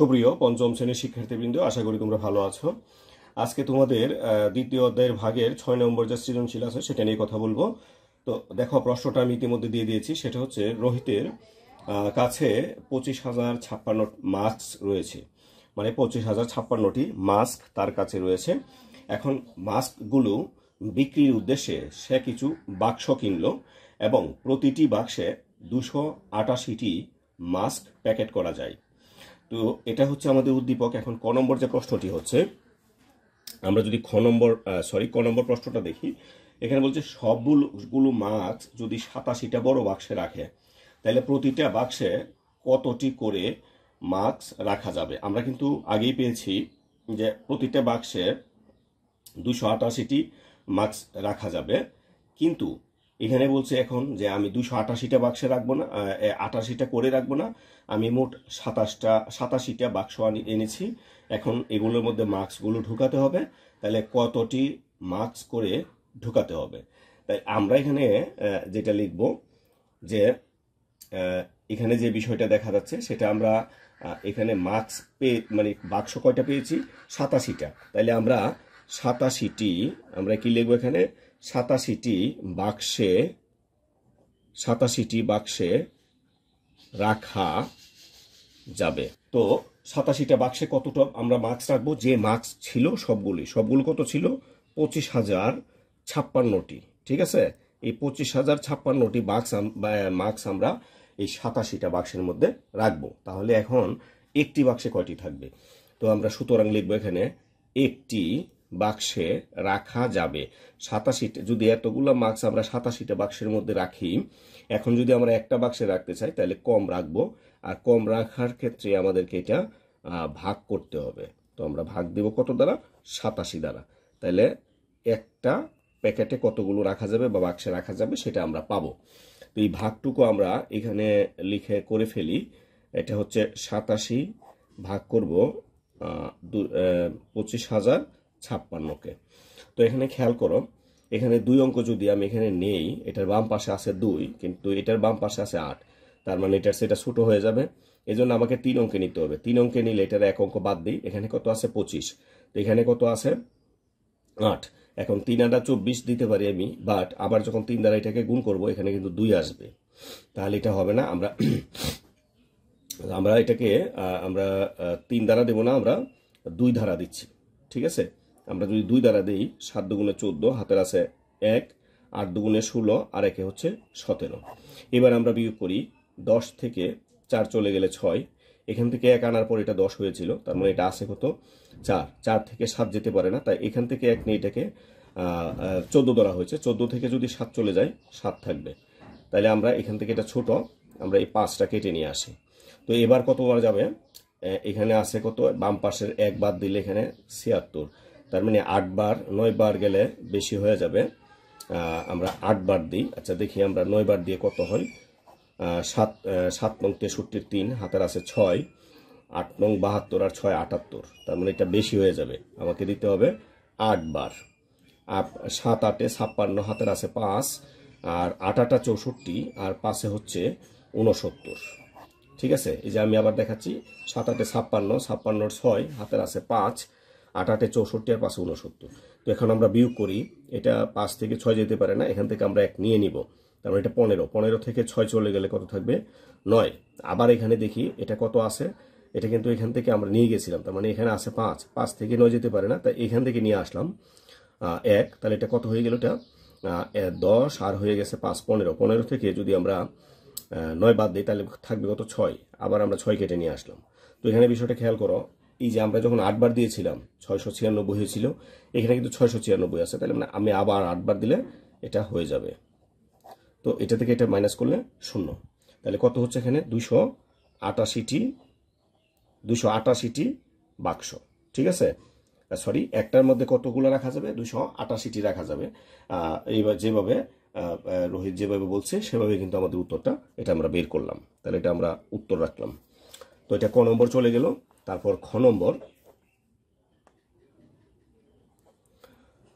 সুপ্রিয় পঞ্চম শ্রেণীর শিক্ষার্থীবৃন্দ, আশা করি তোমরা ভালো আছো। আজকে তোমাদের দ্বিতীয় অধ্যায়ের ভাগের 6 নম্বর যে সৃজনশীল আছে সেটা নিয়ে কথা বলবো। তো দেখো, প্রশ্নটা আমি ইতিমধ্যে দিয়ে দিয়েছি। সেটা হচ্ছে রোহিতের কাছে 25,056 মাস্ক রয়েছে, মানে 25,056টি মাস্ক তার কাছে রয়েছে। এখন মাস্কগুলো বিক্রির উদ্দেশ্যে সে কিছু বাক্স কিনলো এবং প্রতিটি বাক্সে 288টি মাস্ক প্যাকেট করা যায়। তো এটা হচ্ছে আমাদের উদ্দীপক। এখন ক নম্বর যে প্রশ্নটি হচ্ছে, আমরা যদি ক নম্বর প্রশ্নটা দেখি, এখানে বলছে সবগুলো মাস্ক যদি 87টা বড় বাক্সে রাখে তাহলে প্রতিটা বাক্সে কতটি করে মাস্ক রাখা যাবে। আমরা কিন্তু আগেই পেয়েছি যে প্রতিটা বাক্সে 288টি মাস্ক রাখা যাবে, কিন্তু এখানে বলছে এখন যে আমি 288টা বাক্সে রাখবো না, 88টা করে রাখবো না, আমি মোট 87টা বাক্স এনেছি। এখন এগুলোর মধ্যে মাস্কগুলো ঢুকাতে হবে, তাহলে কতটি মাস্ক করে ঢুকাতে হবে। তাই আমরা এখানে যেটা লিখব যে এখানে যে বিষয়টা দেখা যাচ্ছে সেটা আমরা এখানে মাস্ক মানে বাক্স কয়টা পেয়েছি, 87টা। তাইলে আমরা 87টি আমরা কি লিখবো এখানে, 87টি বাক্সে রাখা যাবে। তো 87টা বাক্সে কতটা আমরা মাস্ক রাখবো, যে মাস্ক ছিল সবগুলো কত ছিল, 25,056টি। ঠিক আছে, এই 25,056টি মাস্ক আমরা এই 87টা বাক্সের মধ্যে রাখবো। তাহলে এখন একটি বাক্সে কয়টি থাকবে, তো আমরা সুতরাং লিখবো এখানে একটি বাক্সে রাখা যাবে 87টা। যদি এতগুলো মাস্ক আমরা 87টা বাক্সের মধ্যে রাখি, এখন যদি আমরা একটা বাক্সে রাখতে চাই তাহলে কম রাখবো, আর কম রাখার ক্ষেত্রে আমাদেরকে এটা ভাগ করতে হবে। তো আমরা ভাগ দেব কত দ্বারা, 87 দ্বারা। তাহলে একটা প্যাকেটে কতগুলো রাখা যাবে বা বাক্সে রাখা যাবে সেটা আমরা পাবো। তো এই ভাগটুকু আমরা এখানে লিখে করে ফেলি। এটা হচ্ছে 87 ভাগ করব 25,056কে। তো এখানে খেয়াল করো, এখানে 2 অঙ্ক যদি আমি এখানে নেই, এটার বাম পাশে আছে 2 কিন্তু এটার বাম পাশে আছে 8, তার মানে সেটা ছোট হয়ে যাবে। এই জন্য আমাকে 3 অঙ্কে নিতে হবে। 3 অঙ্কে নিলে এটার 1 অঙ্ক বাদ দিই। এখানে কত আছে, 25, তো এখানে কত আছে, 8। এখন 3 আর 24 দিতে পারি আমি, বাট আবার যখন 3 দ্বারা এটাকে গুণ করব এখানে কিন্তু 2 আসবে, তাহলে এটা হবে না। আমরা এটাকে 3 দ্বারা দেব না, আমরা 2 দ্বারা দিচ্ছি। ঠিক আছে, আমরা যদি 2 দ্বারা দিই, 7 দুগুণে 14, হাতের আছে 1, 8 দুগুণে 16, আর 1 হচ্ছে 17। এবার আমরা বিয়োগ করি, 10 থেকে 4 চলে গেলে 6, এখান থেকে 1 আনার পর এটা 10 হয়েছিল, তার মানে এটা আছে কত, 4 থেকে 7 যেতে পারে না, তাই এখান থেকে 1 নিয়ে এটাকে 14 ধরা হয়েছে। 14 থেকে যদি 7 চলে যায় 7 থাকবে, তাহলে আমরা এখান থেকে এটা ছোট, আমরা এই 5টা কেটে নিয়ে আসি। তো এবার কতবার যাবে, এখানে আছে কত, বাম পাশের 1 বাদ দিলে এখানে 76, তার মানে 8 বার, 9 বার গেলে বেশি হয়ে যাবে, আমরা 8 বার দিই। আচ্ছা দেখি আমরা 9 বার দিয়ে কত হয়, 7 নং 63, 3 হাতের আছে 6, 8 নং 72 আর 6 78, তার মানে এটা বেশি হয়ে যাবে, আমাকে দিতে হবে 8 বার। 7 8 56, হাতের আছে 5, আর 8 8 64, আর 5 হচ্ছে 69। ঠিক আছে, এই যে আমি আবার দেখাচ্ছি, 7 8 56, 56 6, হাতের আছে 5, 8 8 64 আর 5 69। তো এখন আমরা বিয়োগ করি, এটা 5 থেকে 6 যেতে পারে না, এখান থেকে আমরা 1 নিয়ে নিব, তার মানে এটা 15 থেকে 6 চলে গেলে কত থাকবে, 9। আবার এখানে দেখি এটা কত আছে, এটা কিন্তু এখান থেকে আমরা নিয়ে গেছিলাম, তার মানে এখানে আছে 5 থেকে 9 যেতে পারে না, তাই এখান থেকে নিয়ে আসলাম 1, তাহলে এটা কত হয়ে গেল, এটা 10, আর হয়ে গেছে 5, 15 থেকে যদি আমরা 9 বাদ দিই তাহলে থাকবে কত, 6। আবার আমরা 6 কেটে নিয়ে আসলাম। তো এখানে বিষয়টা খেয়াল করো, এই যে আমরা যখন 8 বার দিয়েছিলাম 696 হয়েছিল, এখানে কিন্তু 696 আছে, তাহলে আমি আবার 8 বার দিলে এটা হয়ে যাবে। তো এটা থেকে এটা মাইনাস করলে 0, তাহলে কত হচ্ছে এখানে, 288টি বাক্স। ঠিক আছে, সরি, একটার মধ্যে কতগুলো রাখা যাবে, 288টি রাখা যাবে। এইবার যেভাবে রোহিত যেভাবে বলছে সেভাবে কিন্তু আমাদের উত্তরটা এটা আমরা বের করলাম, তাহলে এটা আমরা উত্তর রাখলাম। তো এটা ক নম্বর চলে গেল। তারপর খ নম্বর,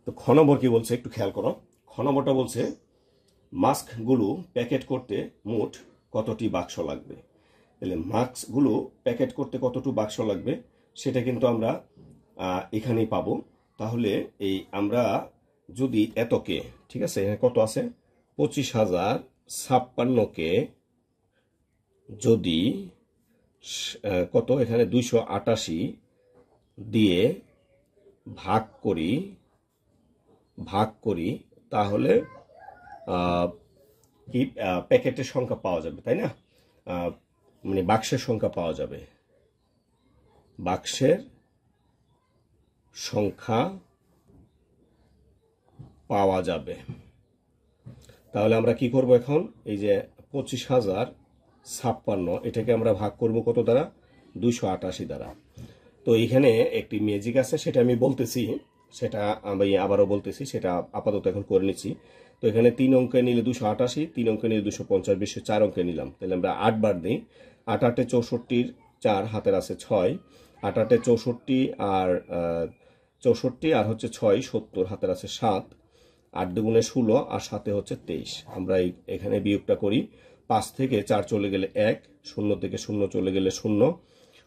তো খ নম্বর কি বলছে একটু খেয়াল করো। খ নম্বরটা বলছে মাস্কগুলো প্যাকেট করতে মোট কতটি বাক্স লাগবে। তাহলে মার্কসগুলো প্যাকেট করতে কতটুকু বাক্স লাগবে সেটা কিন্তু আমরা এখানেই পাবো। তাহলে এই আমরা যদি এতকে, ঠিক আছে, এখানে কত আছে 25,056কে যদি কত এখানে 288 দিয়ে ভাগ করি তাহলে কি প্যাকেটের সংখ্যা পাওয়া যাবে, তাই না? মানে বাক্সের সংখ্যা পাওয়া যাবে, বাক্সের সংখ্যা পাওয়া যাবে। তাহলে আমরা কি করব এখন? এই যে 25,056 এটাকে আমরা ভাগ করব কত দ্বারা? 288 দ্বারা। তো এখানে একটি ম্যাজিক আছে, সেটা আমি বলতেছি, সেটা আমি আবারও বলতেছি, সেটা আপাতত এখন করে নিচ্ছি। তো এখানে 3 অঙ্কে নিলে 288, 3 অঙ্কে নিলে 250, বেশি 4 অঙ্কে নিলাম। তাহলে আমরা 8 বার দিই। 8 8 64, 4 হাতের আছে 6, 8 8 64 আর 64 আর হচ্ছে 6 70 হাতের আছে 7, 8 দুগুণে 16 আর 7 হচ্ছে 23। আমরা এখানে বিয়োগটা করি। 5 থেকে 4 চলে গেলে 1, 0 থেকে 0 চলে গেলে 0,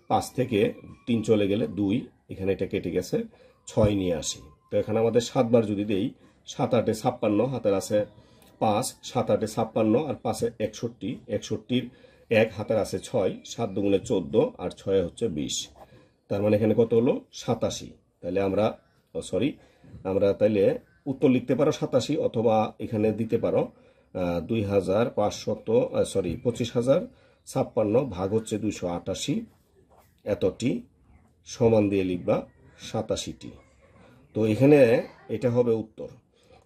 5 থেকে 3 চলে গেলে 2, এখানে এটা কেটে গেছে, 6 নিয়ে আসি। তো এখানে আমাদের 7 বার যদি দেই, 7 8 56 হাতের আছে 5, 7 8 56 আর 5 61, 61 1 হাতের আছে 6, 7 দুগুণে 14 আর 6 হচ্ছে 20। তার মানে এখানে কত হলো? 87। তাহলে আমরা তাইলে উত্তর লিখতে পারো 87, অথবা এখানে দিতে পারো 25,056 ভাগ হচ্ছে 288 এতটি সমান দিয়ে লিখবা 87টি। তো এখানে এটা হবে উত্তর।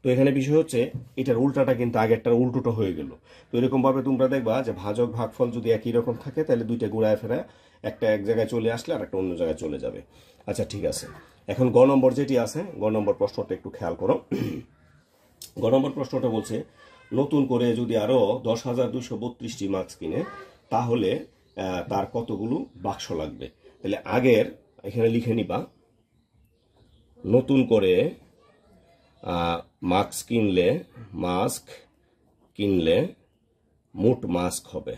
তো এখানে বিষয় হচ্ছে এটার উল্টাটা কিন্তু আগেরটার উল্টোটা হয়ে গেল। তো এরকমভাবে তোমরা দেখবা যে ভাজক ভাগফল যদি একই রকম থাকে তাহলে দুইটা ঘুরায় ফেরা, একটা এক জায়গায় চলে আসলে আর একটা অন্য জায়গায় চলে যাবে। আচ্ছা, ঠিক আছে। এখন গ নম্বর যেটি আছে, গ নম্বর প্রশ্নটা একটু খেয়াল করো। গ নম্বর প্রশ্নটা বলছে, নতুন করে যদি আরো 10,232টি মার্কস কিনে তাহলে তার কতগুলো বাক্স লাগবে। তাহলে আগের এখানে লিখে নিবা, নতুন করে মাস্ক কিনলে মোট মাস্ক হবে,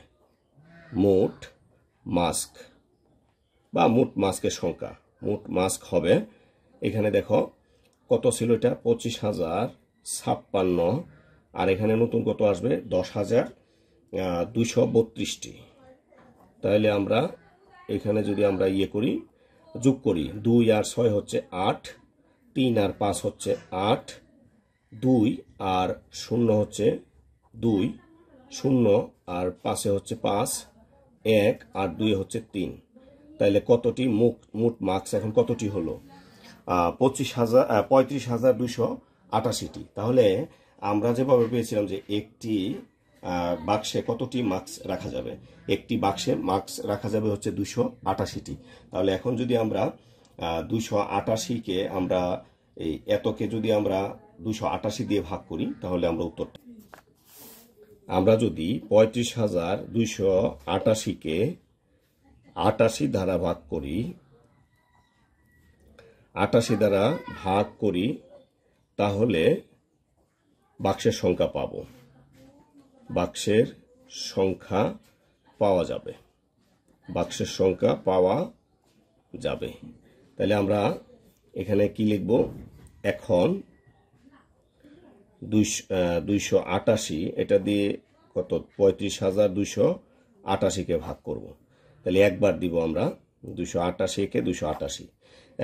মোট মাস্ক বা মোট মাস্কের সংখ্যা, মোট মাস্ক হবে। এখানে দেখো কত ছিল, এটা 25,056, আর এখানে নতুন কত আসবে? 10,232টি। তাহলে আমরা এখানে যদি আমরা করি, যোগ করি, 2 আর 6 হচ্ছে 8, 3 আর 5 হচ্ছে 8, 2 আর 0 হচ্ছে 2, 0 আর 5 হচ্ছে 5, 1 আর 2 হচ্ছে 3। তাহলে কতটি মোট মার্কস এখন কতটি হলো? 35,288টি। তাহলে আমরা যেভাবে পেয়েছিলাম যে একটি বাক্সে কতটি মার্কস রাখা যাবে, একটি বাক্সে মার্কস রাখা যাবে হচ্ছে 288টি। তাহলে এখন যদি আমরা 288কে আমরা এই এতকে যদি আমরা 288 দিয়ে ভাগ করি তাহলে আমরা উত্তরটা, আমরা যদি 35,288কে 88 দ্বারা ভাগ করি, 88 দ্বারা ভাগ করি তাহলে বাক্সের সংখ্যা পাবো, বাক্সের সংখ্যা পাওয়া যাবে, বাক্সের সংখ্যা পাওয়া যাবে। তাহলে আমরা এখানে কি লিখব? এখন 288 এটা দিয়ে কত 35,288কে ভাগ করব। তাহলে একবার দিব আমরা 288কে 288।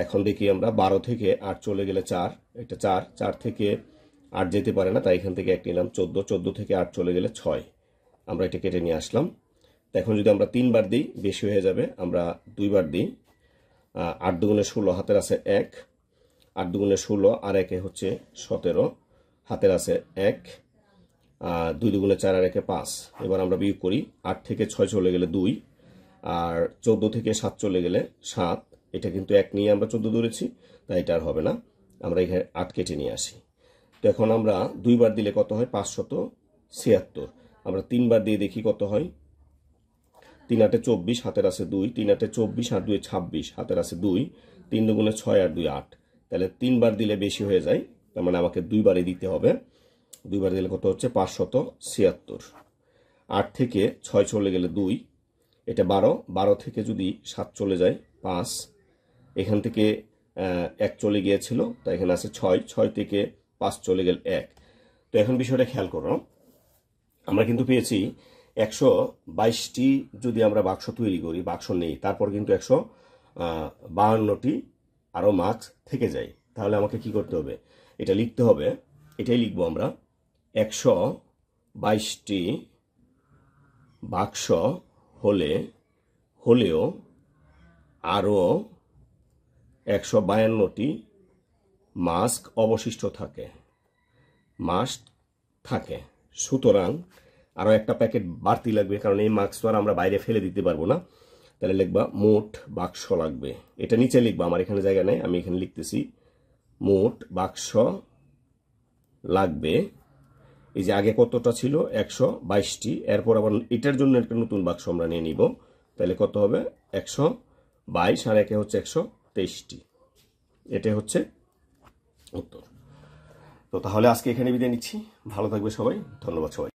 এখন দেখি আমরা 12 থেকে 8 চলে গেলে 4, এটা 4, 4 থেকে 8 যেতে পারে না, তাই এখান থেকে 1 নিলাম, 14, 14 থেকে 8 চলে গেলে 6, আমরা এটা কেটে নিয়ে আসলাম। এখন যদি আমরা 3 বার দিই বেশি হয়ে যাবে, আমরা 2 বার দিই। 8 দুগুণে 16 হাতের আছে 1, 8 দুগুণে 16 আর 1 হচ্ছে 17 হাতের আছে 1, 2 দুগুণে 4 আর 1 5। এবার আমরা বিয়োগ করি, 8 থেকে 6 চলে গেলে 2, আর 14 থেকে 7 চলে গেলে 7, এটা কিন্তু 1 নিয়ে আমরা 14 ধরেছি, তাই এটা আর হবে না, আমরা এখানে 8 কেটে নিয়ে আসি। তো এখন আমরা 2 বার দিলে কত হয়? 576। আমরা 3 বার দিয়ে দেখি কত হয়। 3 8 24 হাতের আছে 2, 3 8 24 আর 2 26 হাতের আছে 2, 3 দুগুণে 6 আর 2 8। তাহলে 3 বার দিলে বেশি হয়ে যায়, তার মানে আমাকে 2 বারে দিতে হবে। 2 বার দিলে কত হচ্ছে? 576। 8 থেকে 6 চলে গেলে 2, এটা 12, 12 থেকে যদি 7 চলে যায় 5, এখান থেকে 1 চলে গিয়েছিল, তাই এখানে আছে 6, 6 থেকে 5 চলে গেল 1। তো এখন বিষয়টা খেয়াল করো, আমরা কিন্তু পেয়েছি 122টি যদি আমরা বাক্স তৈরি করি, বাক্স নেই, তারপর কিন্তু 152টি আরও মার্কস থেকে যায়। তাহলে আমাকে কি করতে হবে, এটা লিখতে হবে, এটাই লিখবো আমরা, 122টি বাক্স হলেও আরও 152টি মাস্ক অবশিষ্ট থাকে। সুতরাং আরও একটা প্যাকেট বাড়তি লাগবে, কারণ এই মাস্ক তো আর আমরা বাইরে ফেলে দিতে পারবো না। তাহলে লিখবা মোট বাক্স লাগবে, এটা নিচে লিখবা, আমার এখানে জায়গা নেই, আমি এখানে লিখতেছি মোট বাক্স লাগবে। এই যে আগে কতটা ছিল 122টি, এরপর আবার এটার জন্য একটা নতুন বাক্স আমরা নিয়ে নিব, তাহলে কত হবে 122 আর একে হচ্ছে 123টি। এটা হচ্ছে উত্তর। তো তাহলে আজকে এখানে বিদায় নিচ্ছি, ভালো থাকবে সবাই, ধন্যবাদ সবাই।